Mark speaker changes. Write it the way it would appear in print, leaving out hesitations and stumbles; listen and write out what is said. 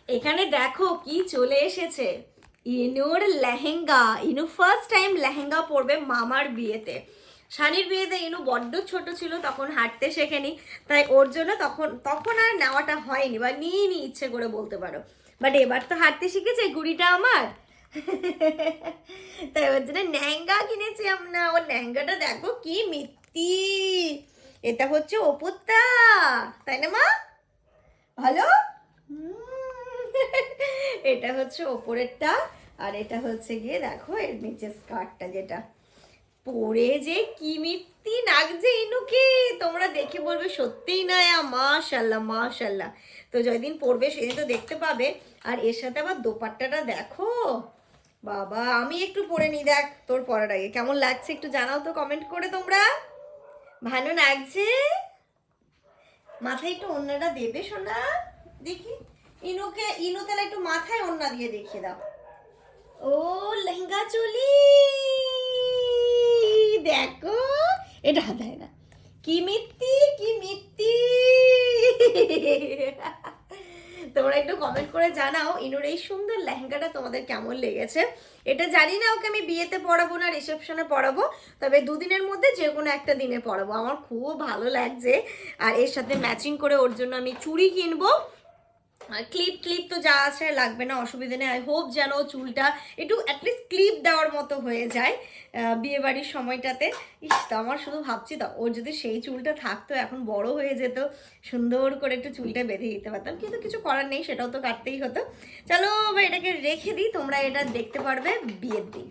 Speaker 1: এখানে দেখো কি চলে এসেছে, ইনুর লেহেঙ্গা। ইনু ফার্স্ট টাইম লেহেঙ্গা পরবে মামার বিয়েতে। শানির বিয়েতে ইনু বড্ড ছোট ছিল, তখন হাঁটতে শেখেনি, তাই ওর জন্য তখন তখন আর নেওয়াটা হয়নি, বা নিয়ে নি ইচ্ছে করে বলতে পারো। বাট এবার তো হাঁটতে শিখেছে গুড়িটা আমার। তাই ওর জন্য লেহেঙ্গা কিনেছি আমরা। ওর লেহেঙ্গাটা দেখো কি মিত্তি। এটা হচ্ছে ওপরটা, তাই না মা? ভালো। এটা হচ্ছে ওপরেরটা, আর এটা হচ্ছে গিয়ে দেখো এর নিচে স্কার্টটা, যেটা পরে যে কি মিষ্টি লাগছে ইনুকে, তোমরা দেখে বলবে সত্যিই না, মাশাল্লাহ মাশাল্লাহ। তো যেদিন পরবে সেদিন তো দেখতে পাবে। আর এর সাথে আবার দোপাট্টাটা দেখো, বাবা আমি একটু পরে নি, দেখ তোর পরার আগে কেমন লাগছে একটু জানাও তো কমেন্ট করে তোমরা। ভালো লাগছে? মাথায় একটু ওড়নাটা দেবে সোনা, দেখি। ইনু তাহলে একটু মাথায় ওড়না দিয়ে দেখিয়ে দাও। ও লেহেঙ্গা চুলি দেখো, এটা দেয় না। কি মিত্তি কি মিত্তি। তোমরা একটু কমেন্ট করে জানাও ইনুর এই সুন্দর লেহেঙ্গাটা তোমাদের কেমন লেগেছে। এটা জানি না ওকে আমি বিয়েতে পরাবো না রিসেপশনে পরাবো, তবে দুদিনের মধ্যে যে কোনো একটা দিনে পরাবো। আমার খুব ভালো লাগছে। আর এর সাথে ম্যাচিং করে ওর জন্য আমি চুড়ি কিনবো। আর ক্লিপ তো যা আছে লাগবে না, অসুবিধা নেই। আই হোপ যেন চুলটা একটু অ্যাটলিস্ট ক্লিপ দেওয়ার মতো হয়ে যায় বিয়ে বাড়ির সময়টাতে। ইস, তো আমার শুধু ভাবছি তো ওর যদি সেই চুলটা থাকতো, এখন বড় হয়ে যেত, সুন্দর করে একটু চুলটা বেঁধে দিতে পারতাম, কিন্তু কিছু করার নেই, সেটাও তো কাটতেই হতো। চলো এবার এটাকে রেখে দিই, তোমরা এটা দেখতে পারবে বিয়ের দিন।